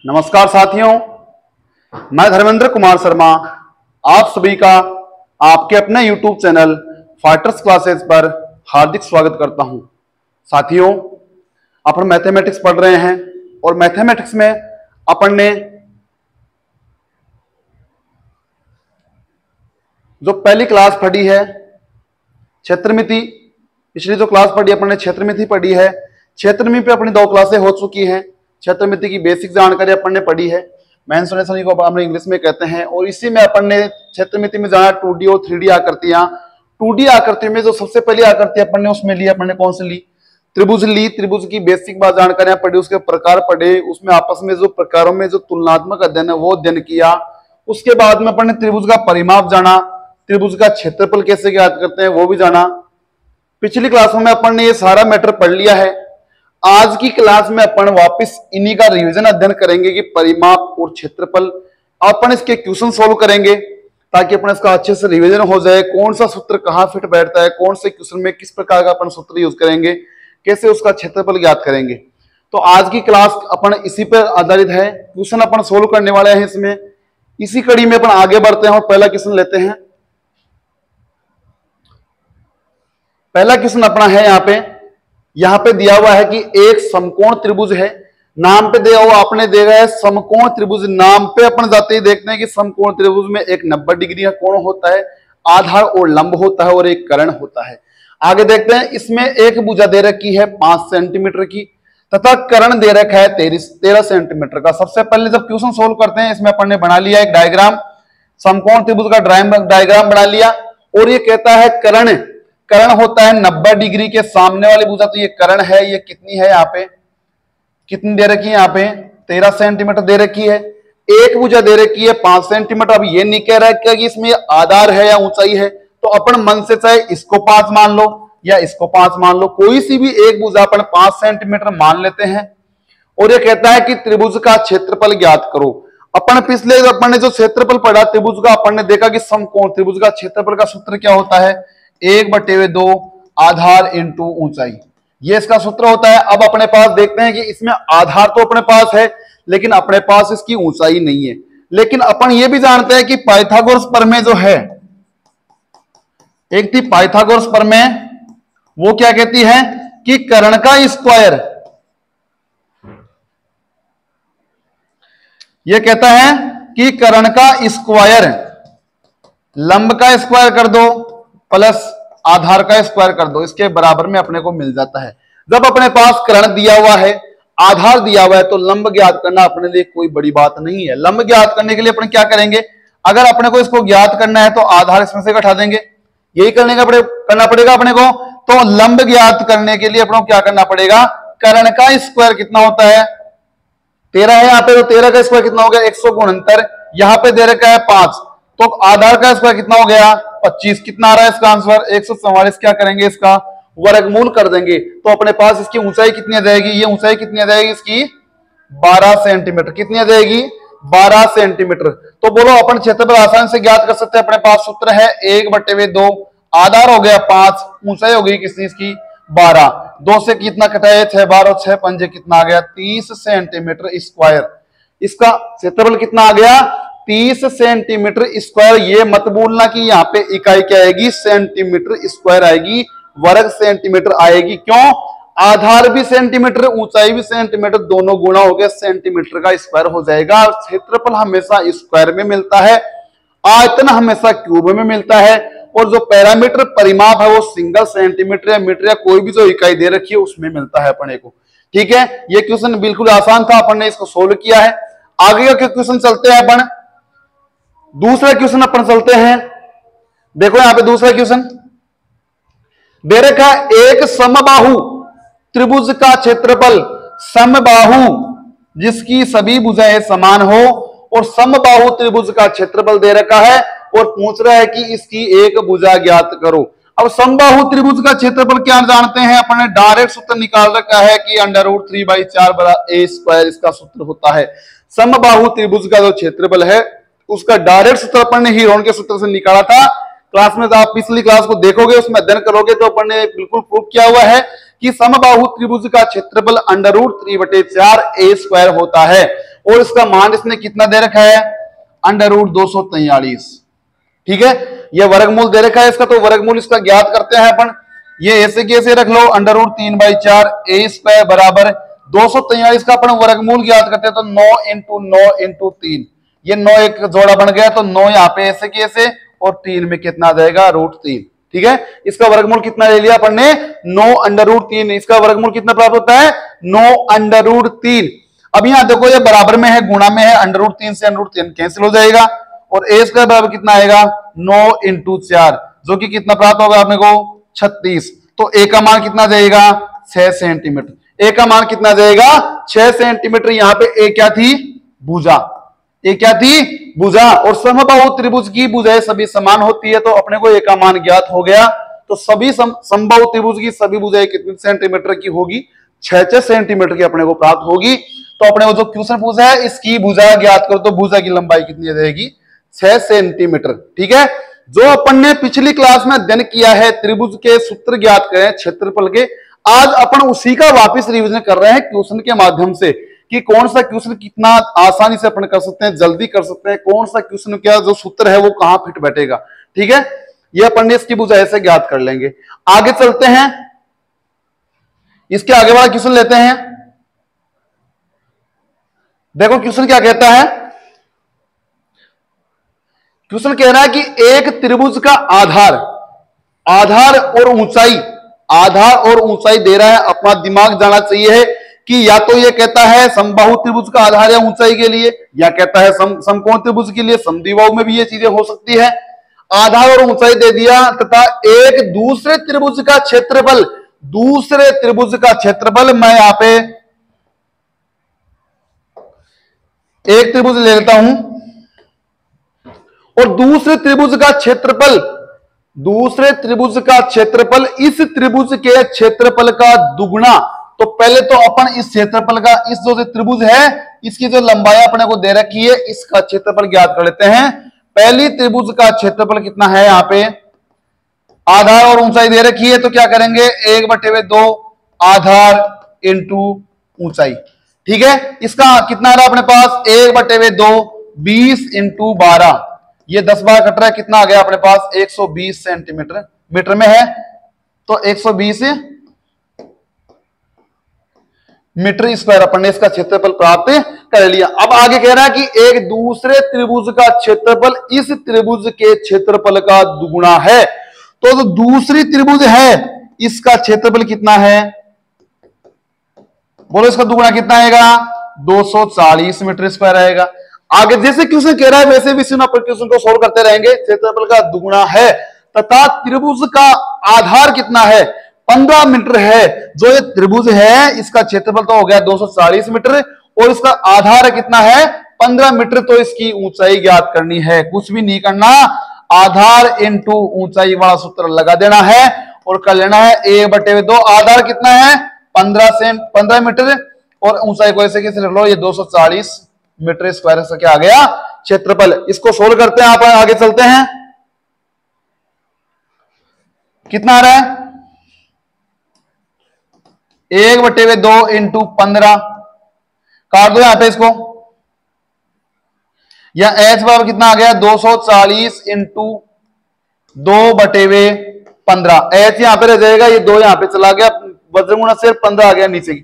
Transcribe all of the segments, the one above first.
नमस्कार साथियों, मैं धर्मेंद्र कुमार शर्मा आप सभी का आपके अपने YouTube चैनल फाइटर्स क्लासेस पर हार्दिक स्वागत करता हूं। साथियों, अपन मैथमेटिक्स पढ़ रहे हैं और मैथमेटिक्स में अपन ने जो पहली क्लास पढ़ी है क्षेत्रमिति, पिछली जो क्लास पढ़ी अपन ने क्षेत्रमिति पढ़ी है। क्षेत्रमिति पे अपनी 2 क्लासें हो चुकी हैं। क्षेत्रमिति की बेसिक जानकारी अपन ने पढ़ी है, मेंसुरेशन को अपन इंग्लिश में कहते हैं। और इसी में अपन ने क्षेत्रमिति में जाना 2D और 3D आकृतियां। 2D आकृति में जो सबसे पहली आकृति अपन ने उसमें ली, अपन ने कौन सी ली? त्रिभुज ली। त्रिभुज की बेसिक बात जानकारियां पढ़ी, उसके प्रकार पढ़े, उसमें आपस में जो प्रकारों में जो तुलनात्मक अध्ययन है वो अध्ययन किया। उसके बाद में अपन ने त्रिभुज का परिमाप जाना, त्रिभुज का क्षेत्रफल कैसे ज्ञात करते हैं वो भी जाना। पिछली क्लासों में अपन ने ये सारा मैटर पढ़ लिया है। आज की क्लास में अपन वापस इन्हीं का रिवीजन अध्ययन करेंगे कि परिमाप और क्षेत्रफल। अपन इसके क्वेश्चन सोल्व करेंगे ताकि अपन इसका अच्छे से रिवीजन हो जाए। कौन सा सूत्र कहाँ फिट बैठता है, कौन से क्वेश्चन में किस प्रकार का अपन सूत्र यूज करेंगे, कैसे उसका क्षेत्रफल ज्ञात करेंगे। तो आज की क्लास अपन इसी पर आधारित है। क्वेश्चन अपन सोल्व करने वाले हैं इसमें। इसी कड़ी में अपन आगे बढ़ते हैं और पहला क्वेश्चन लेते हैं। पहला क्वेश्चन अपना है यहाँ पे दिया हुआ है कि एक समकोण त्रिभुज है। नाम पे दिया हुआ आपने देखा है समकोण त्रिभुज। नाम पे अपन जाते ही देखते हैं कि समकोण त्रिभुज में एक 90 डिग्री का कोण होता है, आधार और लंब होता है और एक कर्ण होता है। आगे देखते हैं, इसमें एक भुजा दे रखी है 5 सेंटीमीटर की तथा कर्ण दे रखा है 13 सेंटीमीटर का। सबसे पहले जब क्वेश्चन सोल्व करते हैं इसमें अपन ने बना लिया एक डायग्राम, समकोण त्रिभुज का डायग्राम बना लिया। और ये कहता है कर्ण होता है 90 डिग्री के सामने वाली भुजा, तो ये कर्ण है। ये कितनी है यहाँ पे, कितनी दे रखी है यहाँ पे 13 सेंटीमीटर दे रखी है। एक भुजा दे रखी है 5 सेंटीमीटर। अब ये नहीं कह रहा है कि इसमें आधार है या ऊंचाई है, तो अपन मन से चाहे इसको 5 मान लो या इसको 5 मान लो, कोई सी भी एक भुजा अपन 5 सेंटीमीटर मान लेते हैं। और ये कहता है कि त्रिभुज का क्षेत्रफल ज्ञात करो। अपन ने जो क्षेत्रफल पढ़ा त्रिभुज का, अपन ने देखा कि समकोण त्रिभुज का क्षेत्रफल का सूत्र क्या होता है, 1/2 आधार इंटू ऊंचाई, ये इसका सूत्र होता है। अब अपने पास देखते हैं कि इसमें आधार तो अपने पास है लेकिन अपने पास इसकी ऊंचाई नहीं है। लेकिन अपन ये भी जानते हैं कि पाइथागोरस प्रमेय जो है, एक थी पाइथागोरस प्रमेय, वो क्या कहती है कि कर्ण का स्क्वायर, ये कहता है कि कर्ण का स्क्वायर लंब का स्क्वायर कर दो प्लस आधार का स्क्वायर कर दो, इसके बराबर में अपने को मिल जाता है। जब अपने पास कर्ण दिया हुआ है, आधार दिया हुआ है, तो लंब ज्ञात करना अपने लिए कोई बड़ी बात नहीं है। लंब ज्ञात करने के लिए अपन क्या करेंगे, अगर अपने को इसको ज्ञात करना है तो आधार इसमें से घटा देंगे, यही करना पड़ेगा अपने को। तो लंब ज्ञात करने के लिए अपने को क्या करना पड़ेगा, कर्ण का स्क्वायर कितना होता है 13 है यहाँ पे, तो 13 का स्क्वायर कितना हो गया 169। यहाँ पे दे रखा है 5, तो आधार का स्क्वायर कितना हो गया 25। कितना आ रहा है इसका आंसर 144। क्या करेंगे, इसका वर्गमूल कर देंगे तो अपने पास इसकी ऊंचाई कितनी आ जाएगी, ये ऊंचाई कितनी आ जाएगी इसकी 12 सेंटीमीटर। कितनी आ जाएगी 12 सेंटीमीटर। तो बोलो अपन क्षेत्रफल आसानी से ज्ञात कर सकते हैं। अपने पास सूत्र है 1/2, आधार हो गया 5, ऊंचाई हो गई कितनी इसकी 12। 2 से कितना कटाए 6, 12 6 पंजे कितना आ गया 30 सेंटीमीटर स्क्वायर। इसका क्षेत्रफल कितना आ गया 30 सेंटीमीटर स्क्वायर। ये मत भूलना कि यहाँ पे इकाई क्या आएगी, सेंटीमीटर स्क्वायर आएगी, वर्ग सेंटीमीटर आएगी। क्यों, आधार भी सेंटीमीटर, ऊंचाई भी सेंटीमीटर, दोनों गुणा हो गया सेंटीमीटर का स्क्वायर हो जाएगा। क्षेत्रफल हमेशा स्क्वायर में मिलता है, आयतन हमेशा क्यूब में मिलता है, और जो पैरामीटर परिमाप है वो सिंगल सेंटीमीटर या मीटर या कोई भी जो इकाई दे रखी है उसमें मिलता है अपने को। ठीक है, ये क्वेश्चन बिल्कुल आसान था, अपन ने इसको सोल्व किया है। आगे का क्वेश्चन चलते हैं अपन, दूसरा क्वेश्चन अपन चलते हैं। देखो यहां पे दूसरा क्वेश्चन दे रखा है, एक समबाहु त्रिभुज का क्षेत्रफल, समबाहु जिसकी सभी भुजाएं समान हो, और समबाहु त्रिभुज का क्षेत्रफल दे रखा है और पूछ रहा है कि इसकी एक भुजा ज्ञात करो। अब समबाहु त्रिभुज का क्षेत्रफल क्या जानते हैं, अपन ने डायरेक्ट सूत्र निकाल रखा है कि √3/4 इसका सूत्र होता है। समबाहु त्रिभुज का जो क्षेत्रफल है उसका डायरेक्ट सूत्र अपन ने हीरोन के सूत्र से निकाला था। क्लास में आप पिछली क्लास को देखोगे, उसमें अध्ययन करोगे तो अपन ने बिल्कुल प्रूव किया हुआ है कि समबाहु त्रिभुज का क्षेत्रफल √3/4 a² होता है। और इसका मान इसने कितना दे रखा है, √243। ठीक है, ये वर्गमूल दे रखा है इसका, तो वर्गमूल इसका ज्ञात करते हैं अपन। ये ऐसे कैसे रख लो, √3/4 a² बराबर 243 का अपन वर्गमूल ज्ञात करते हैं, तो 9 × 9 × 3, ये 9 एक जोड़ा बन गया, तो 9 यहाँ पे ऐसे कैसे, और 3 में कितना आ जाएगा, √3। ठीक है, इसका वर्गमूल कितना ले लिया अपन ने, 9 √3। इसका वर्गमूल कितना प्राप्त होता है, 9 √3। अब यहां देखो ये बराबर में है, गुणा में है, √3 से √3 कैंसिल हो जाएगा, और a² बराबर कितना आएगा, 9 × 4, जो कि कितना प्राप्त होगा अपने को, 36। तो a का मान कितना जाएगा, 6 सेंटीमीटर। a का मान कितना जाएगा, 6 सेंटीमीटर। यहाँ पे a क्या थी, भुजा। a क्या थी, भुजा। और समबाहु त्रिभुज की भुजाएं सभी समान होती है, तो अपने को a का मान ज्ञात हो गया। तो सभी समबाहु त्रिभुज की सभी भुजाएं कितने सेंटीमीटर की होगी, 6 सेंटीमीटर की अपने को प्राप्त होगी। तो अपने को जो क्वेश्चन पूछा है, इसकी भुजा ज्ञात करो, तो भुजा की लंबाई कितनी आ जाएगी, 6 सेंटीमीटर। ठीक है, जो अपन ने पिछली क्लास में अध्ययन किया है, त्रिभुज के सूत्र ज्ञात करें क्षेत्रफल के, आज अपन उसी का वापस रिवीजन कर रहे हैं क्वेश्चन के माध्यम से, कि कौन सा क्वेश्चन कितना आसानी से अपन कर सकते हैं, जल्दी कर सकते हैं, कौन सा क्वेश्चन क्या जो सूत्र है वो कहां फिट बैठेगा। ठीक है, ये अपन ने इसकी भुजा ऐसे ज्ञात कर लेंगे। आगे चलते हैं, इसके आगे वाला क्वेश्चन लेते हैं। देखो क्वेश्चन क्या कहता है, क्वेश्चन कह रहा है कि एक त्रिभुज का आधार और ऊंचाई, आधार और ऊंचाई दे रहा है। अपना दिमाग जाना चाहिए है कि या तो ये कहता है समबाहु त्रिभुज का आधार या ऊंचाई के लिए, या कहता है समकोण त्रिभुज के लिए, समद्विबाहु में भी ये चीजें हो सकती है। आधार और ऊंचाई दे दिया, तथा एक दूसरे त्रिभुज का क्षेत्रफल, दूसरे त्रिभुज का क्षेत्रफल, मैं यहां पे एक त्रिभुज ले लेता हूं, और दूसरे त्रिभुज का क्षेत्रफल, दूसरे त्रिभुज का क्षेत्रफल इस त्रिभुज के क्षेत्रफल का दुगुना। तो पहले तो अपन इस क्षेत्रफल का, इस जो त्रिभुज है इसकी जो लंबाई अपने को दे रखी है, इसका क्षेत्रफल ज्ञात कर लेते हैं। पहली त्रिभुज का क्षेत्रफल कितना है, यहां पे आधार और ऊंचाई दे रखी है, तो क्या करेंगे, 1/2 आधार इंटू ऊंचाई। ठीक है, इसका कितना आ रहा है अपने पास, 1/2 20 × 12, ये 10 बार कट रहा है, कितना आ गया अपने पास, 120 सेंटीमीटर। मीटर में है तो 120 मीटर स्क्वायर अपन ने इसका क्षेत्रफल प्राप्त कर लिया। अब आगे कह रहा है कि एक दूसरे त्रिभुज का क्षेत्रफल इस त्रिभुज के क्षेत्रफल का दुगुना है। तो जो दूसरी त्रिभुज है इसका क्षेत्रफल कितना है, बोलो इसका दुगुना कितना आएगा, 240 मीटर स्क्वायर आएगा। आगे जैसे क्वेश्चन कह रहा है वैसे भी क्वेश्चन को सोल्व करते रहेंगे। क्षेत्रफल का दुगुना है तथा त्रिभुज का आधार कितना है, 15 मीटर है। जो ये त्रिभुज है इसका क्षेत्रफल तो हो गया 240 मीटर, और इसका आधार कितना है, 15 मीटर। तो इसकी ऊंचाई ज्ञात करनी है, कुछ भी नहीं करना, आधार इंटू ऊंचाई वाला सूत्र लगा देना है और कर लेना है 1/2। आधार कितना है, 15 मीटर, और ऊंचाई को ऐसे कैसे रख लो, ये 240 मीटर स्क्वायर से क्या आ गया, क्षेत्रफल। इसको सोल्व करते हैं, आप आगे चलते हैं। कितना आ रहा है, 1/2 × 15, काट दो यहां पे इसको, या h बराबर कितना आ गया, 240 × 2/15। h यहां पे रह जाएगा, ये 2 यहां पे चला गया, वज्र गुणा से 15 आ गया नीचे की।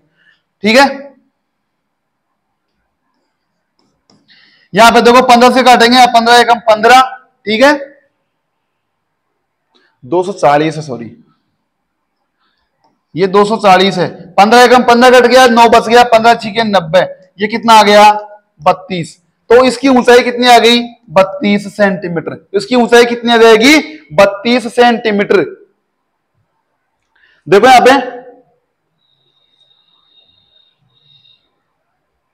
ठीक है, यहां पे देखो 15 से काटेंगे, 15 एकम 15। ठीक है, 240 है, सॉरी ये 240 है, 15 एकम 15 कट गया, 9 बच गया, 15 छिके 90, ये कितना आ गया, 32। तो इसकी ऊंचाई कितनी आ गई, 32 सेंटीमीटर। इसकी ऊंचाई कितनी आ जाएगी, 32 सेंटीमीटर। देखो यहां पे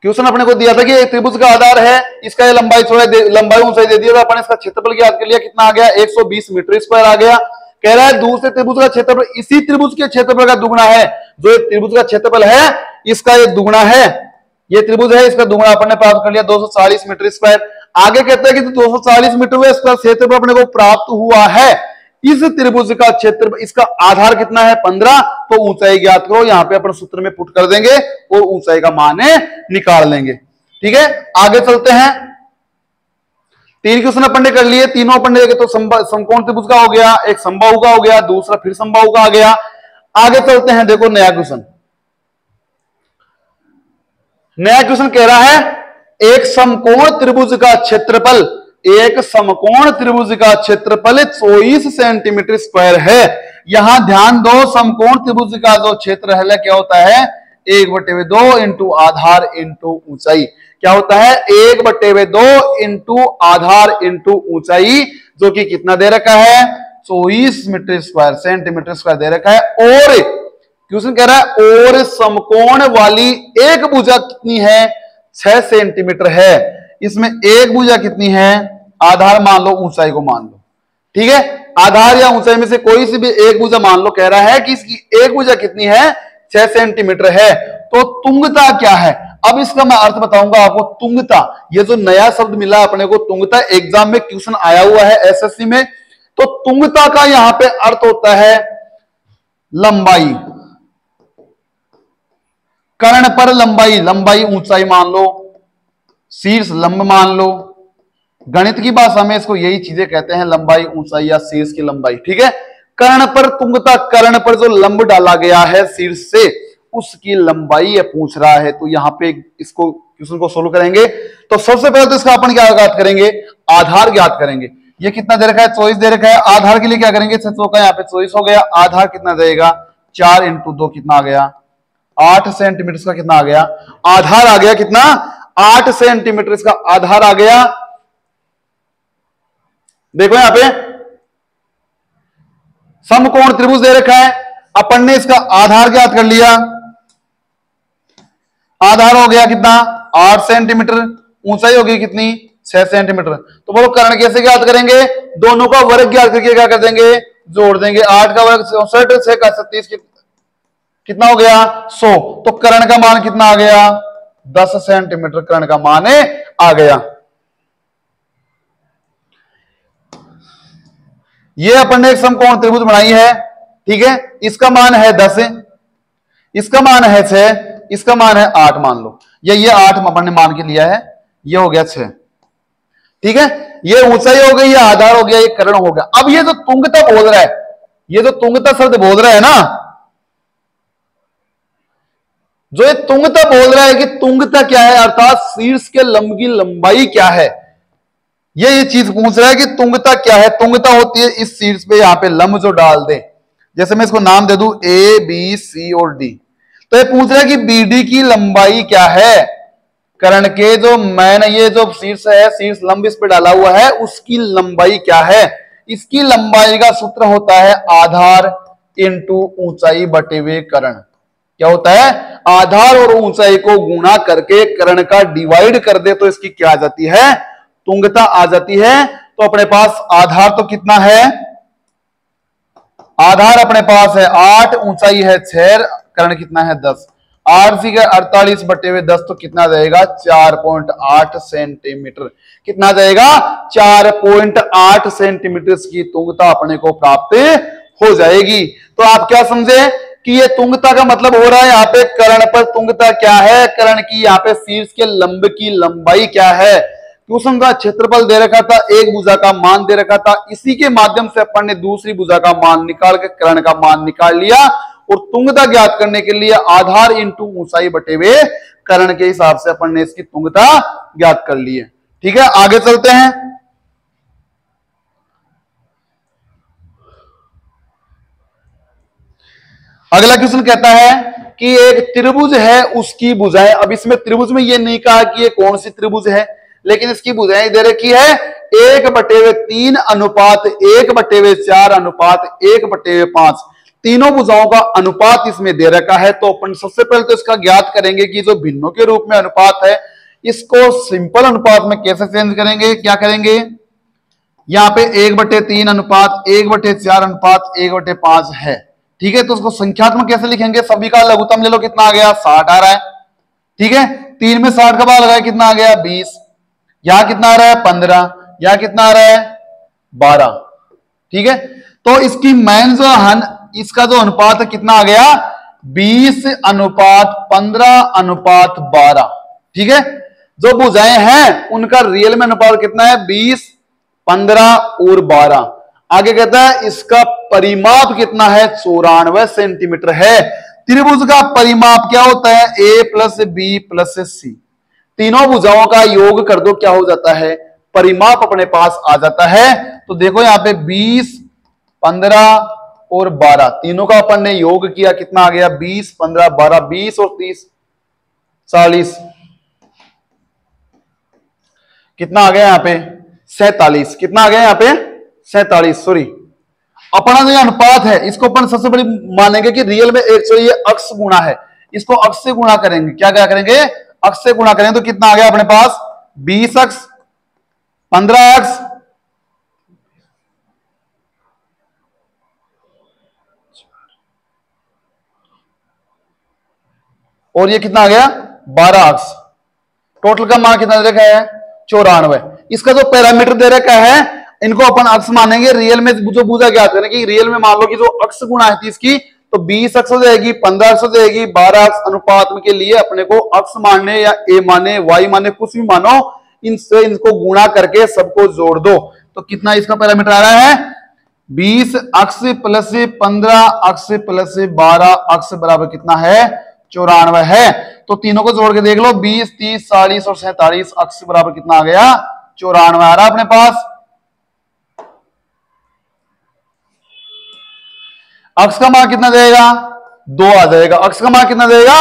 क्वेश्चन अपने को दिया था कि एक त्रिभुज का आधार है, इसका ये लंबाई लंबाई ऊंचाई दे दिया था, अपन इसका क्षेत्रफल ज्ञात कर लिया, कितना आ गया, 120 मीटर स्क्वायर आ गया। कह रहा है दूसरे त्रिभुज का क्षेत्रफल इसी त्रिभुज के क्षेत्रफल का दुगुना है। जो एक त्रिभुज का क्षेत्रफल है इसका ये दुगुना है, ये त्रिभुज है इसका दुगुना अपन ने प्राप्त कर लिया 240 मीटर स्क्वायर। आगे कहते हैं कि 240 मीटर स्क्वायर क्षेत्रफल अपने को प्राप्त हुआ है, इस त्रिभुज का क्षेत्र, इसका आधार कितना है 15, तो ऊंचाई ज्ञात करो। यहां पे अपन सूत्र में पुट कर देंगे और ऊंचाई का मान निकाल लेंगे। ठीक है, आगे चलते हैं। 3 क्वेश्चन अपन ने कर लिए, तीनों अपन ने तो समकोण त्रिभुज का हो गया, एक समबाहु का हो गया, दूसरा फिर समबाहु का आ गया। आगे चलते हैं, देखो नया क्वेश्चन। नया क्वेश्चन कह रहा है एक समकोण त्रिभुज का क्षेत्रफल, एक समकोण त्रिभुज का क्षेत्रफल 24 सेंटीमीटर स्क्वायर है। यहां ध्यान दो, समकोण त्रिभुज का जो क्षेत्र है क्या होता है, 1/2 इंटू आधार इंटू ऊंचाई। क्या होता है, 1/2 इंटू आधार इंटू ऊंचाई, जो कि कितना दे रखा है, 24 मीटर स्क्वायर सेंटीमीटर स्क्वायर दे रखा है। और क्वेश्चन कह रहा है और समकोण वाली एक भुजा कितनी है, 6 सेंटीमीटर है। इसमें एक भुजा कितनी है, आधार मान लो, ऊंचाई को मान लो। ठीक है, आधार या ऊंचाई में से कोई सी भी एक भुजा मान लो। कह रहा है कि इसकी एक भुजा कितनी है, 6 सेंटीमीटर है। तो तुंगता क्या है, अब इसका मैं अर्थ बताऊंगा आपको। तुंगता, ये जो नया शब्द मिला अपने को तुंगता, एग्जाम में क्वेश्चन आया हुआ है एसएससी में। तो तुंगता का यहां पे अर्थ होता है लंबाई, कर्ण पर लंबाई, लंबाई ऊंचाई मान लो, शीर्ष लंब मान लो। गणित की भाषा में इसको यही चीजें कहते हैं, लंबाई ऊंचाई या शीर्ष की लंबाई। ठीक है, कर्ण पर तुंगता, कर्ण पर जो लंब डाला गया है शीर्ष से, उसकी लंबाई ये पूछ रहा है। तो यहां पे इसको क्वेश्चन को सोल्व करेंगे तो सबसे पहले तो इसका अपन क्या ज्ञात करेंगे, आधार ज्ञात करेंगे। ये कितना दे रखा है, 24 दे रखा है। आधार के लिए क्या करेंगे, 6 चौका यहाँ पे 24 हो गया। आधार कितना देगा, 4 इंटू 2 कितना आ गया, 8 सेंटीमीटर का कितना आ गया, आधार आ गया कितना, 8 सेंटीमीटर इसका आधार आ गया। देखो यहां पे समकोण त्रिभुज दे रखा है, अपन ने इसका आधार ज्ञात कर लिया। आधार हो गया कितना, 8 सेंटीमीटर, ऊंचाई होगी कितनी, 6 सेंटीमीटर। तो बोलो कर्ण कैसे ज्ञात करेंगे, दोनों का वर्ग ज्ञात करके क्या कर देंगे, जोड़ देंगे। 8 का वर्ग 64, 6 का 36, कितना हो गया, 100। तो कर्ण का मान कितना आ गया, 10 सेंटीमीटर कर्ण का मान आ गया। ये अपन ने एक समकोण त्रिभुज बनाई है। ठीक है, इसका मान है 10, इसका मान है 6, इसका मान है 8 मान लो, ये 8 अपन ने मान के लिया है, ये हो गया 6। ठीक है, ये ऊंचाई हो गई, ये आधार हो गया, ये कर्ण हो गया। अब ये जो तुंगता बोल रहा है, ये जो तुंगता शब्द बोल रहा है ना, जो ये तुंगता बोल रहा है कि तुंगता क्या है, अर्थात शीर्ष के लंब की लंबाई क्या है, ये चीज पूछ रहा है कि तुंगता क्या है। तुंगता होती है इस शीर्ष पे यहाँ पे लंब जो डाल दे, जैसे मैं इसको नाम दे दूं ए बी सी और डी। तो ये पूछ रहा है कि बी डी की लंबाई क्या है, कर्ण के जो मैन, ये जो शीर्ष है, शीर्ष लंब इस पे डाला हुआ है, उसकी लंबाई क्या है। इसकी लंबाई का सूत्र होता है आधार इंटू ऊंचाई बटे हुए कर्ण। क्या होता है, आधार और ऊंचाई को गुणा करके कर्ण का डिवाइड कर दे तो इसकी क्या आ जाती है, तुंगता आ जाती है। तो अपने पास आधार तो कितना है, आधार अपने पास है 8, ऊंचाई है 6, कर्ण कितना है 10, 8 सी 48 बटे हुए 10, तो कितना जाएगा 4.8 सेंटीमीटर। कितना जाएगा 4.8 सेंटीमीटर की तुंगता अपने को प्राप्त हो जाएगी। तो आप क्या समझे कि ये तुंगता का मतलब हो रहा है यहाँ पे कर्ण पर तुंगता क्या है, कर्ण की यहाँ पे शीर्ष के लंब की लंबाई क्या है। क्वेश्चन का क्षेत्रफल दे रखा था, एक भुजा का मान दे रखा था, इसी के माध्यम से अपन ने दूसरी भुजा का मान निकाल के कर्ण का मान निकाल लिया। और तुंगता ज्ञात करने के लिए आधार इंटू ऊंचाई बटे हुए कर्ण के हिसाब से अपन ने इसकी तुंगता ज्ञात कर ली है। ठीक है, आगे चलते हैं। अगला क्वेश्चन कहता है कि एक त्रिभुज है, उसकी भुजाएं। अब इसमें त्रिभुज में ये नहीं कहा कि ये कौन सी त्रिभुज है, लेकिन इसकी भुजाएं दे रखी है 1/3 अनुपात 1/4 अनुपात 1/5। तीनों भुजाओं का अनुपात इसमें दे रखा है। तो अपन सबसे पहले तो इसका ज्ञात करेंगे कि जो भिन्नों के रूप में अनुपात है, इसको सिंपल अनुपात में कैसे चेंज करेंगे। क्या करेंगे, यहां पे 1/3 अनुपात 1/4 अनुपात 1/5 है। ठीक है, तो उसको संख्यात्मक कैसे लिखेंगे, सभी का लघुत्तम ले लो, कितना आ गया 60 आ रहा है। ठीक है, 3 में 60 का भाग लगाया, कितना आ गया 20। यहां कितना आ रहा है 15, यहां कितना आ रहा है 12। ठीक है, तो इसकी मैन जो इसका जो अनुपात है कितना आ गया 20 अनुपात 15 अनुपात 12। ठीक है, जो भुजाएं हैं उनका रियल में अनुपात कितना है? 20, 15 और 12। आगे कहता है इसका परिमाप कितना है? 94 सेंटीमीटर है। त्रिभुज का परिमाप क्या होता है? a प्लस बी प्लस सी। तीनों भुजाओं का योग कर दो, क्या हो जाता है? परिमाप अपने पास आ जाता है। तो देखो यहां पे 20, 15 और 12 तीनों का अपन ने योग किया, कितना आ गया? 20, 15, 12, 20 और 30, 40। कितना आ गया यहां पे? 47। कितना आ गया यहां पे? 47। सॉरी, अपना जो अनुपात है इसको अपन सबसे बड़ी मानेंगे कि रियल में ये अक्स गुणा है, इसको अक्स से गुणा करेंगे। क्या क्या करेंगे? अक्स से गुणा करेंगे। तो कितना आ गया अपने पास? 20 अक्स, 15 अक्स, और ये कितना आ गया? 12 अक्स। टोटल का मान कितना दे रखा है? 94। इसका जो पैरामीटर दे रखा है इनको अपन अक्स मानेंगे। रियल में जो भुजा ज्ञात करेंगे, रियल में मान लो कि जो अक्स गुणा है इसकी, तो 20 अक्स हो जाएगी, 15 अक्स हो जाएगी, 12 अक्स। अनुपात के लिए अपने को अक्स मानने या ए माने, वाई माने, कुछ भी मानो, इनसे इनको गुणा करके सबको जोड़ दो। तो कितना इसका पैरामीटर आ रहा है? 20 अक्स प्लस 15 अक्स प्लस 12 अक्स बराबर कितना है? 94 है। तो तीनों को जोड़ के देख लो, 20, 30, 40 और 47 अक्स बराबर कितना आ गया? 94 आ रहा अपने पास। अक्स का मान कितना देगा? 2 आ जाएगा। अक्स का मान कितना देगा?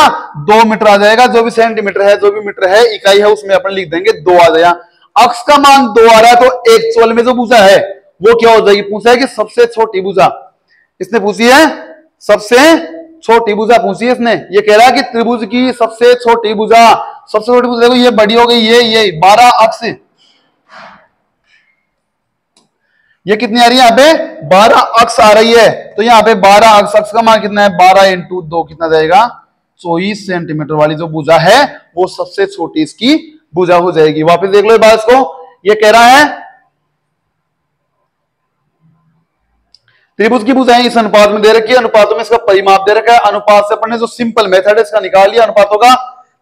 2 मीटर आ जाएगा। जो भी सेंटीमीटर है, जो भी मीटर है, इकाई है, उसमें अपन लिख देंगे 2 आ जाएगा। अक्स का मान 2 आ रहा है तो एक्चुअल में जो भुजा है वो क्या हो जाएगी? पूछा है कि सबसे छोटी भुजा, इसने पूछी है सबसे छोटी भुजा पूछी है इसने। ये कह रहा है कि त्रिभुज की सबसे छोटी भुजा, सबसे छोटी भुजा देखो ये बड़ी हो गई, ये 12 अक्स, ये कितनी आ रही है? यहाँ पे 12 अक्स आ रही है। तो यहाँ पे 12 अक्स, अक्स का मान कितना है? 12 इंटू 2 कितना जाएगा? 24 सेंटीमीटर वाली जो भुजा है वो सबसे छोटी इसकी भुजा हो जाएगी। वापस देख लो बात को। ये कह रहा है त्रिभुज की भुजाएं इस अनुपात में दे रखी है, अनुपातों में इसका परिमाप दे रखा है। अनुपात से अपन ने जो सिंपल मेथड है इसका निकाल लिया अनुपातों का।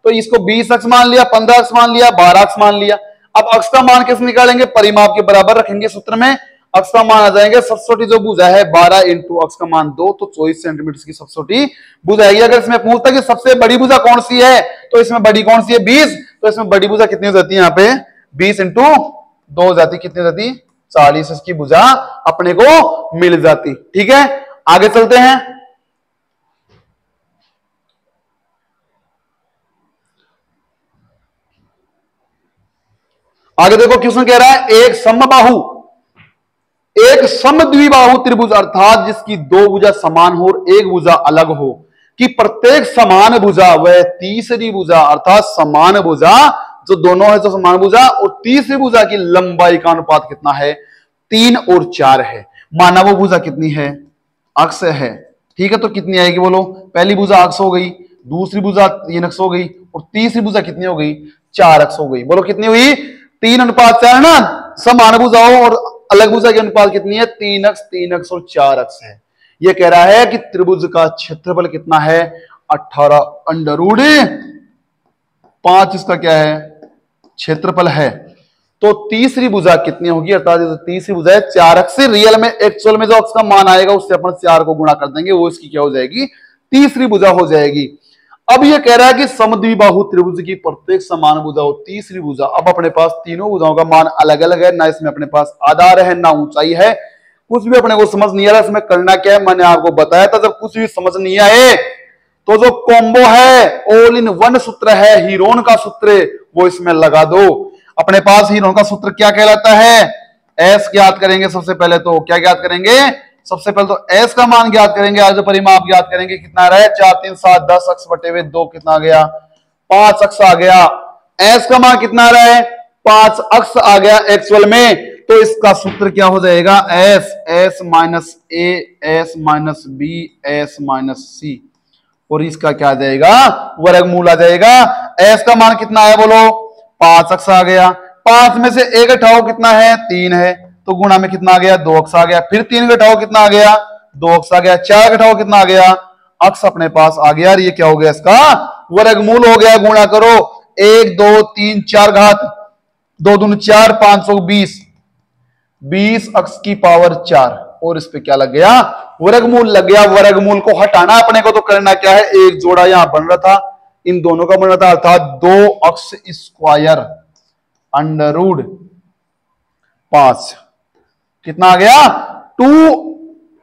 तो इसको 20 अक्स मान लिया, 15 अक्स मान लिया, 12 अक्स मान लिया। अब अक्स का मान कैसे निकालेंगे? परिमाप के बराबर रखेंगे सूत्र में। अक्स का मान आ जाएंगे, सबसे छोटी जो भुजा है 12 इंटू अक्स का मान 2, तो 24 सेंटीमीटर की सबसे छोटी भुजा है। अगर इसमें पूछता कि सबसे बड़ी भुजा कौन सी है, तो इसमें बड़ी कौन सी है? 20। तो इसमें बड़ी भुजा कितनी हो जाती है? यहाँ पे 20 इंटू 2 हो जाती, कितनी हो जाती? 40 इसकी भुजा अपने को मिल जाती। ठीक है, आगे चलते हैं। आगे देखो क्वेश्चन कह रहा है एक समबाहु, एक समद्विबाहु त्रिभुज अर्थात जिसकी 2 भुजा समान हो और एक भुजा अलग हो, कि प्रत्येक समान भुजा व तीसरी भुजा अर्थात समान भुजा जो दोनों है, जो समान भुजा और तीसरी भुजा की लंबाई का अनुपात कितना है? 3 और 4 है। माना वो भुजा कितनी है? अक्स है। ठीक है, तो कितनी आएगी बोलो? पहली भुजा अक्स हो गई, दूसरी भुजा 3 अक्स हो गई और तीसरी भुजा कितनी हो गई? 4 अक्स हो गई। बोलो कितनी हुई? 3 अनुपात 4 ना। समान भुजाओं और अलग भुजा की अनुपात कितनी है? 3 अक्स, 3 अक्स और 4 अक्स है। ये कह रहा है कि त्रिभुज का क्षेत्रफल कितना है? 18 अंडर रूट 5 इसका क्या है? क्षेत्रफल है। तो तीसरी भुजा कितनी होगी? अर्थात तीसरी भुजा है 4 अक्स से। रियल में एक्चुअल में जो अक्स का मान आएगा उससे अपन 4 को गुणा कर देंगे, वो इसकी क्या हो जाएगी? तीसरी भुजा हो जाएगी। अब ये कह रहा है कि समद्विबाहु त्रिभुज की प्रत्येक समान भुजा हो तीसरी भुजा। अब अपने पास तीनों भुजाओं का मान अलग अलग है, ना इसमें अपने पास आधार है ना ऊंचाई है, कुछ भी अपने को समझ नहीं आ रहा इसमें करना क्या है। मैंने आपको बताया था जब कुछ भी समझ नहीं आए तो जो कॉम्बो है, ऑल इन वन सूत्र है, हीरोन का सूत्र, वो इसमें लगा दो। अपने पास हीरोन का सूत्र क्या कहलाता है? एस ज्ञात करेंगे सबसे पहले। तो क्या ज्ञात करेंगे? सबसे पहले तो एस का मान ज्ञात करेंगे, आज परिमाप ज्ञात करेंगे। कितना आ रहा है? 4, 3, 7, 10 अक्स बटे हुए 2 कितना आ गया? 5 अक्स आ गया। एस का मान कितना आ रहा है? 5 अक्स आ गया एक्चुअल में। तो इसका सूत्र क्या हो जाएगा? S, S minus A, S minus B, S minus C, और इसका क्या आ जाएगा? वर्गमूल आ जाएगा। एस का मान कितना है बोलो? 5 अक्स आ गया। 5 में से 1 घटाओ कितना है? 3 है, तो गुणा में कितना आ गया? 2 अक्स आ गया। फिर 3 घटाओ कितना आ गया? 2 अक्स आ गया। 4 घटाओ कितना आ गया? अक्स अपने पास आ गया। ये क्या हो गया? इसका वर्गमूल हो गया। गुणा करो, 1 2 3 4 घात 2 दूनी 4 520 20 अक्स की पावर 4 और इस पे क्या लग गया वर्गमूल लग गया। वर्गमूल को हटाना अपने को तो करना क्या है, एक जोड़ा यहां बन रहा था, इन दोनों का बन रहा था, अर्थात 2 अक्स स्क्वायर अंडर रूट 5 कितना आ गया 2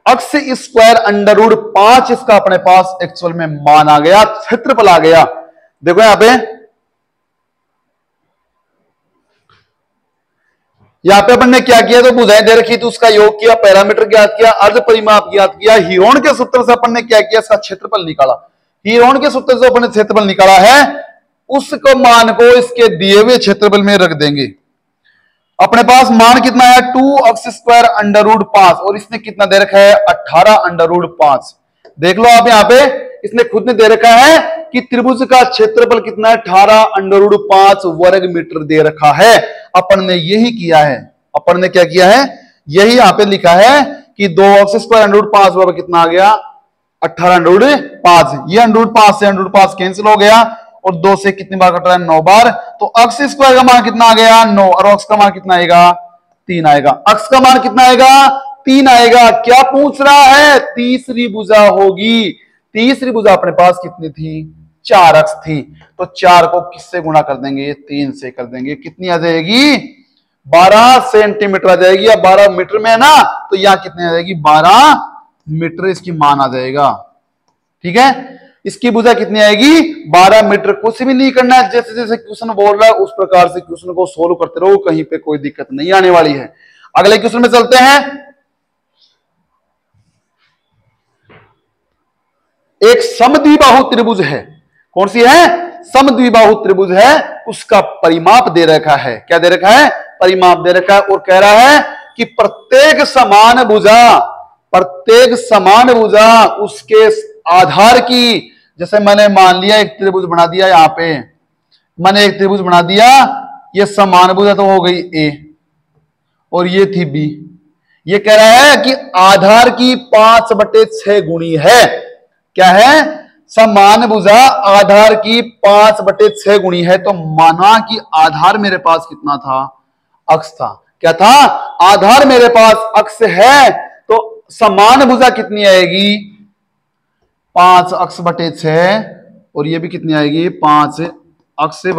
अक्स स्क्वायर अंडर रूट 5 इसका अपने पास एक्चुअल में मान आ गया, क्षेत्रफल आ गया। देखो यहां पे अपन ने क्या किया, तो भुजाएं दे रखी थी उसका योग किया, पैरामीटर ज्ञात किया, अर्ध परिमाप ज्ञात किया। हीरोन के सूत्र से अपन ने क्या किया, इसका क्षेत्रफल निकाला। हीरोन के सूत्र से अपन ने क्षेत्रफल निकाला है, उसको मान को इसके दिए हुए क्षेत्रफल में रख देंगे। अपने पास मान कितना है 2 अक्स स्क्वायर अंडर रूट 5 और इसने कितना दे रखा है 18 अंडर रूट 5। देख लो आप यहां पे इसने खुद ने दे रखा है कि त्रिभुज का क्षेत्रफल कितना है 18 अंडर रूट 5 वर्ग मीटर दे रखा है। अपन ने यही किया है, अपन ने क्या किया है यही यहां पे लिखा है कि 2 अक्स स्क्वायर अंडर रूट 5 बराबर कितना आ गया 18 अंडर रूट 5। ये अंडर रूट 5 से अंडर रूट 5 कैंसिल हो गया और 2 से कितनी बार कट रहा है 9 बार, तो अक्स स्क्वायर का मान कितना आ गया 9 और अक्स का मान कितना आएगा 3 आएगा। अक्स का मान कितना आएगा 3 आएगा। क्या पूछ रहा है, तीसरी भुजा होगी। तीसरी भुजा अपने पास कितनी थी 4 अक्स थी, तो 4 को किससे गुणा कर देंगे 3 से कर देंगे, कितनी आ जाएगी 12 सेंटीमीटर आ जाएगी, या 12 मीटर में है ना, तो यहां कितनी आ जाएगी 12 मीटर इसकी मान आ जाएगा। ठीक है, इसकी भुजा कितनी आएगी 12 मीटर। कुछ भी नहीं करना है, जैसे जैसे क्वेश्चन बोल रहा है उस प्रकार से क्वेश्चन को सोल्व करते रहो, कहीं पे कोई दिक्कत नहीं आने वाली है। अगले क्वेश्चन में चलते हैं। एक समद्विबाहु त्रिभुज है, कौन सी है समद्विबाहु त्रिभुज है, उसका परिमाप दे रखा है। क्या दे रखा है परिमाप दे रखा है, और कह रहा है कि प्रत्येक समान भुजा उसके आधार की, जैसे मैंने मान लिया एक त्रिभुज बना दिया, यहां पे मैंने एक त्रिभुज बना दिया, ये समान भुजा तो हो गई ए और ये थी बी। ये कह रहा है कि आधार की 5/6 गुणी है। क्या है समान भुजा आधार की 5/6 गुणी है, तो माना कि आधार मेरे पास कितना था अक्स था। क्या था आधार मेरे पास अक्स है, तो समान भुजा कितनी आएगी 5 अक्स/6 और ये भी कितनी आएगी 5 अक्स/6।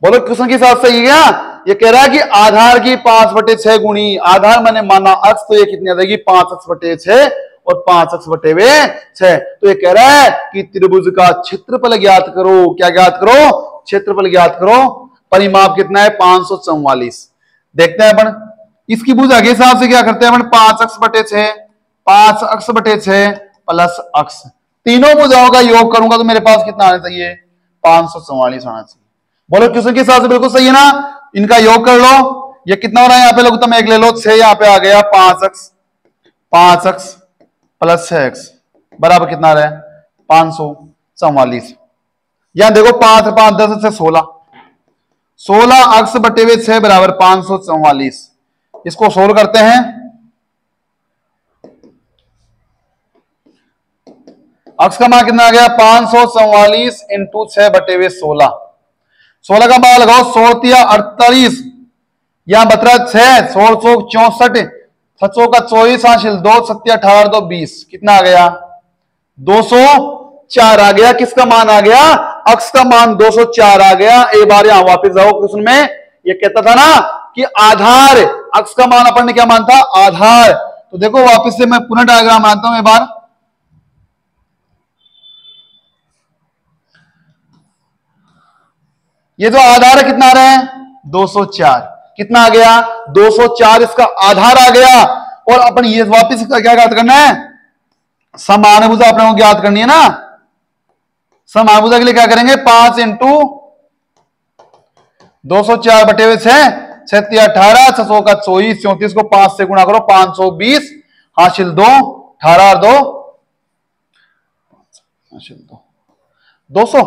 बोलो क्वेश्चन के साथ सही है। ये कह रहा है कि आधार की 5/6 गुणी आधार मैंने माना अक्स, तो ये कितनी आ जाएगी 5 अक्स/6 और 5 अक्स/6। तो ये कह रहा है कि त्रिभुज का क्षेत्रफल ज्ञात करो। क्या ज्ञात करो क्षेत्रफल ज्ञात करो। परिमाप कितना है 544। देखते हैं अपन इसकी भुजा के हिसाब से क्या करते हैं अपन 5 अक्स/6 प्लस अक्स, तीनों भुजाओं का योग करूंगा तो मेरे पास कितना आना चाहिए 544 आना चाहिए। बोलो क्वेश्चन के हिसाब से बिल्कुल सही है ना। इनका योग कर लो, ये कितना हो रहा है यहाँ पे लघुत्तम 1 ले लो 6, यहाँ पे आ गया 5 अक्स प्लस 6 अक्स बराबर कितना आ रहा है 544। यहां देखो 5 5 10 से 16 अक्स/6 बराबर 544। इसको सोल्व करते हैं। अक्स का मान कितना आ गया 544 इंटू 6/16। 16 का मान लगाओ 16 48, यहां बच रहा 6 16 64 7 का 24 हासिल 2 7 18 2 20 कितना आ गया 204 आ गया। किसका मान आ गया अक्स का मान 204 आ गया। एक बार यहां वापस जाओ क्वेश्चन में, ये कहता था ना कि आधार अक्स का मान अपन ने क्या मान था आधार, तो देखो वापस से मैं पुनः डायग्राम बनाता हूं एक बार। ये जो आधार है कितना आ रहा है 204, कितना आ गया 204 इसका आधार आ गया। और अपन ये वापस इसका क्या ज्ञात करना है समान भुजा अपने को ज्ञात करनी है ना। समान भुजा के लिए क्या करेंगे 5 इंटू 204/6 7 18 600 का 24 34 को 5 से गुणा करो 520 हासिल 2 18 और 2 हासिल 200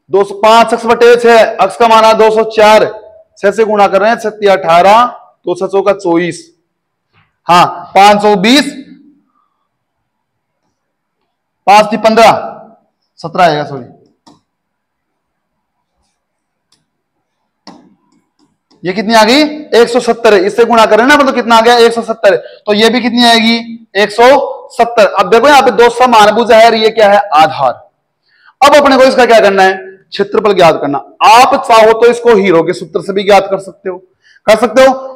205 अक्स/6 अक्स का माना 204 6 से गुणा कर रहे हैं 7 18 तो 600 का 24 हाँ 520 5 थी 15, 17 आएगा, सॉरी। ये कितनी आ गई? 170 है। इससे गुणा करें ना, मतलब कितना आ गया? 170। तो ये भी कितनी आएगी? 170। अब देखो यहाँ पे दो समभुज है, ये क्या है? आधार। अब अपने को इसका क्या करना है? क्षेत्रफल ज्ञात करना। आप चाहो तो इसको हीरो के सूत्र से भी ज्ञात कर सकते हो,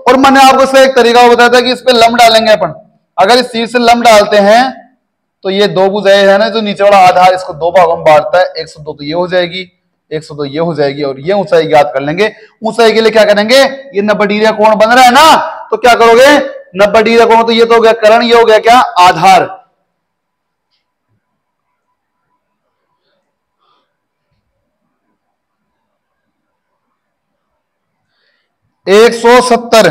और मैंने आपको इसका एक तरीका बताया था कि इस पे लंब डालेंगे अपन। अगर इस चीज से लंब डालते हैं तो ये दो भुज है ना, जो नीचे वाला आधार, इसको दो भागों में बांटता है। 102 तो ये हो जाएगी, 102 ये हो जाएगी, और ये ऊंचाई ज्ञात कर लेंगे। ऊंचाई के लिए क्या करेंगे? ये 90 डिग्री कोण बन रहा है ना, तो क्या करोगे? 90 डिग्री कोण, तो ये तो हो गया कर्ण, ये हो गया क्या? आधार। एक 170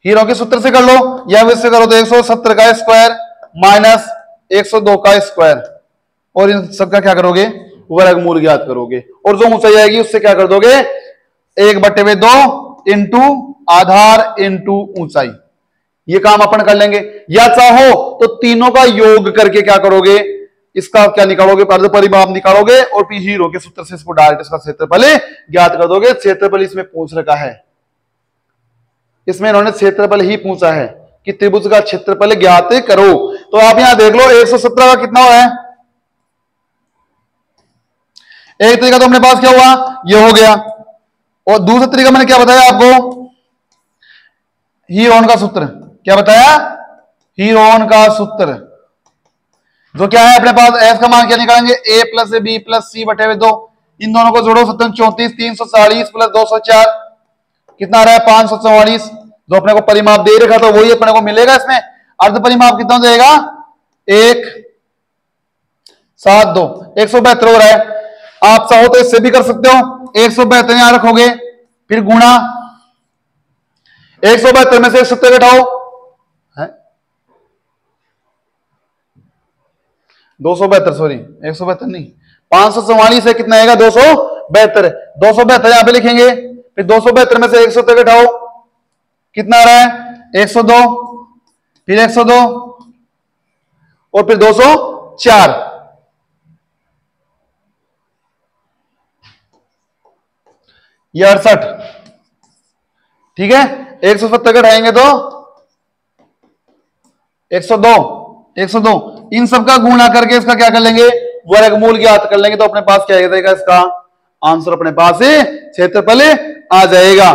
हीरो के सूत्र से कर लो, या इससे करो तो 170 का स्क्वायर माइनस 102 का स्क्वायर, और इन सबका क्या करोगे? वर्गमूल ज्ञात करोगे। और जो ऊंचाई आएगी उससे क्या कर दोगे? 1/2 इंटू आधार इंटू ऊंचाई। ये काम अपन कर लेंगे। या चाहो तो तीनों का योग करके क्या करोगे? इसका क्या निकालोगे? परिमाप निकालोगे, और फिर हीरो के सूत्र से इसको डायरेक्ट इसका क्षेत्रफल ज्ञात कर दोगे। क्षेत्रफल इसमें पूछ रखा है, इसमें इन्होंने क्षेत्रफल ही पूछा है कि त्रिभुज का क्षेत्रफल ज्ञात करो। तो आप यहां देख लो 117 का कितना है? एक तरीका तो अपने पास क्या हुआ? ये हो गया। और दूसरा तरीका मैंने क्या बताया आपको? हीरोन का सूत्र। क्या बताया? हीरोन का सूत्र, जो क्या है अपने पास? एस का मान क्या निकालेंगे? ए प्लस बी प्लस सी बटे 2। इन दोनों को जोड़ो, 7 34, 340 प्लस 204, कितना आ रहा है? 544। जो अपने को परिमाप दे रखा था वही अपने को मिलेगा इसमें। अर्ध परिमाप कितना देगा? 172, 172 हो रहा है। आप चाहो तो इससे भी कर सकते हो, 172 यहां रखोगे, फिर गुणा 172 में से 170 घटाओ, 272, सॉरी 172 नहीं, 544 है, कितना आएगा? 272। 272 यहां पे लिखेंगे, फिर 272 में से 170 घटाओ, कितना आ रहा है? 102, फिर 102, और फिर 204। ये 68, ठीक है। 170 घटाएंगे तो 102, 102। इन सबका गुणा करके इसका क्या कर लेंगे? वर्गमूल ज्ञात कर लेंगे। तो अपने पास क्या आएगा? इसका आंसर अपने पास क्षेत्रफल आ जाएगा।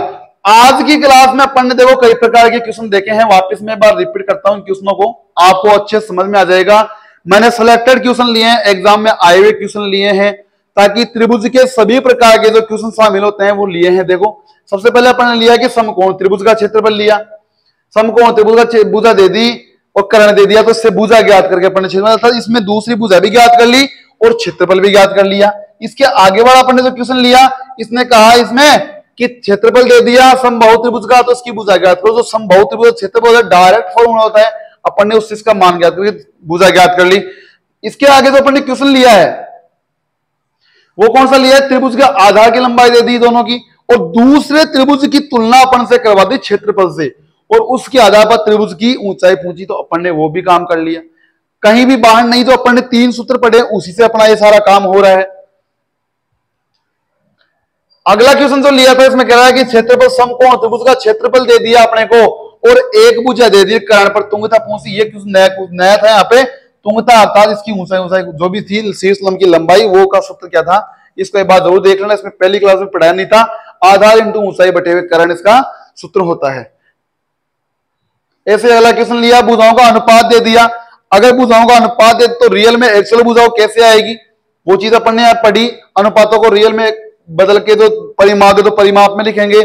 आज की क्लास में अपन ने देखो कई प्रकार के क्वेश्चन देखे हैं। वापस मैं एक बार रिपीट करता हूं क्वेश्चनों को, आपको अच्छे समझ में आ जाएगा। मैंने सिलेक्टेड क्वेश्चन लिए हैं, एग्जाम में आए हुए क्वेश्चन लिए हैं, ताकि त्रिभुज के सभी प्रकार के जो क्वेश्चन शामिल होते हैं वो लिए हैं। देखो सबसे पहले अपन ने लिया कि समकोण त्रिभुज का क्षेत्रफल लिया, समकोण त्रिभुज का भुजा दे दी और कर्ण दे दिया, तो इससे भुजा ज्ञात करके अपन ने इसमें दूसरी भुजा भी ज्ञात कर ली और क्षेत्रफल भी ज्ञात कर लिया। इसके आगे वाला अपन ने जो क्वेश्चन लिया, इसने कहा इसमें कि क्षेत्रफल दे दिया समबाहु त्रिभुज का, तो इसकी भुजा ज्ञात करो। जो समबाहु त्रिभुज क्षेत्रफल डायरेक्ट फॉर्मूला होता है, अपन ने उससे इसका मान ज्ञात करके भुजा ज्ञात कर ली। इसके आगे जो अपन ने क्वेश्चन लिया है वो कौन सा लिया है? त्रिभुज के आधार की लंबाई दे दी दोनों की, और दूसरे त्रिभुज की तुलना अपन से करवा दी क्षेत्रफल से, और उसके आधार पर त्रिभुज की ऊंचाई पूछी, तो अपन ने वो भी काम कर लिया। कहीं भी बाहर नहीं, तो अपन ने 3 सूत्र पढ़े, उसी से अपना ये सारा काम हो रहा है। अगला क्वेश्चन जो लिया था इसमें कह रहा है कि क्षेत्रफल समकोण त्रिभुज का क्षेत्रफल दे दिया अपने को, और एक भुजा दे दी, कर्ण पर तुंगता पूछी। ये क्वेश्चन नया था यहाँ पे। तुंगता अर्थात इसकी ऊंचाई जो भी थी शीर्ष लंब की लंबाई, वो का सूत्र क्या था? इसको एक बार जरूर देख लेना, इसमें पहली क्लास में पढ़ाया नहीं था। आधार इंटू ऊंचाई बटे हुए कर्ण इसका सूत्र होता है। ऐसे अगला क्वेश्चन लिया, भुजाओं का अनुपात दे दिया। अगर भुजाओं का अनुपात दे तो रियल में एक्चुअल भुजाओं कैसे आएगी, वो चीज अपन ने पढ़ी। अनुपातों को रियल में बदल के जो परिमाप दे तो परिमाप में लिखेंगे,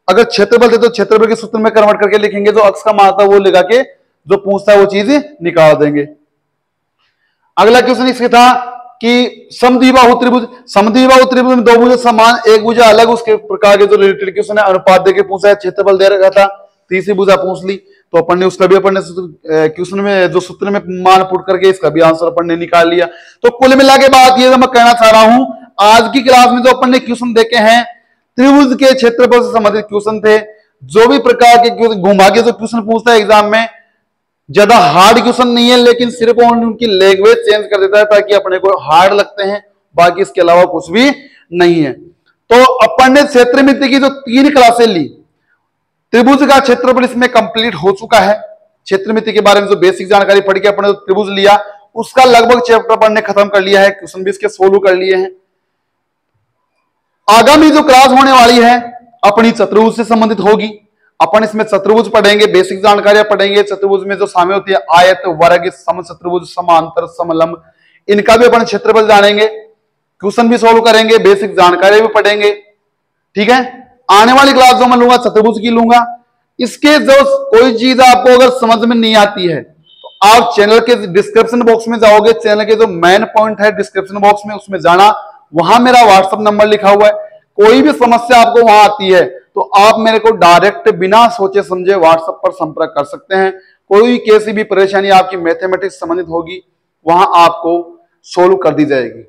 अगर क्षेत्रफल दे तो क्षेत्रफल के सूत्र में कन्वर्ट करके लिखेंगे, जो अक्ष का मान था वो लगा के जो पूछता है वो चीज निकाल देंगे। अगला क्वेश्चन इसके था कि समद्विबाहु त्रिभुज, समद्विबाहु त्रिभुज में दो भुजा समान, एक भुजा अलग, उसके प्रकार के जो रिलेटेड क्वेश्चन है अनुपात देके पूछा है, क्षेत्रफल दे रखा था, तीसरी भुजा पूछ ली, तो अपन ने उसका भी अपन ने क्वेश्चन में जो सूत्र में मान पुट करके इसका भी आंसर अपन ने निकाल लिया। तो कुल मिला के बात ये मैं कहना चाह रहा हूं, आज की क्लास में जो अपन ने क्वेश्चन देखे हैं त्रिभुज के क्षेत्रफल से संबंधित क्वेश्चन थे। जो भी प्रकार के घुमा के जो क्वेश्चन पूछता है एग्जाम में, ज्यादा हार्ड क्वेश्चन नहीं है, लेकिन सिर्फ उनकी लैंग्वेज चेंज कर देता है ताकि अपने को हार्ड लगते हैं, बाकी इसके अलावा कुछ भी नहीं है। तो अपन ने क्षेत्रमिति की जो 3 क्लासें ली, त्रिभुज का क्षेत्रफल इसमें कंप्लीट हो चुका है। क्षेत्रमिति के बारे में जो बेसिक जानकारी पढ़ के अपने त्रिभुज लिया उसका लगभग चैप्टर अपन ने खत्म कर लिया है, क्वेश्चन भी इसके सोल्व कर लिए हैं। आगामी जो क्लास होने वाली है अपनी चतुर्भुज से संबंधित होगी। अपन इसमें चतुर्भुज पढ़ेंगे, बेसिक जानकारियां पढ़ेंगे। चतुर्भुज में जो शामिल होती है आयत, वर्ग, समचतुर्भुज, समांतर, समलंब, इनका भी अपन क्षेत्रफल जानेंगे, क्वेश्चन भी सोल्व करेंगे, बेसिक जानकारी भी पढ़ेंगे। ठीक है, आने वाली क्लास जो मैं लूंगा चतुर्भुज की लूंगा। इसके जो कोई चीज आपको अगर समझ में नहीं आती है तो आप चैनल के डिस्क्रिप्शन बॉक्स में जाओगे, चैनल के जो मेन पॉइंट है डिस्क्रिप्शन बॉक्स में उसमें जाना, वहां मेरा व्हाट्सएप नंबर लिखा हुआ है। कोई भी समस्या आपको वहां आती है तो आप मेरे को डायरेक्ट बिना सोचे समझे व्हाट्सएप पर संपर्क कर सकते हैं। कोई कैसी भी परेशानी आपकी मैथमेटिक्स संबंधित होगी वहां आपको सोल्व कर दी जाएगी।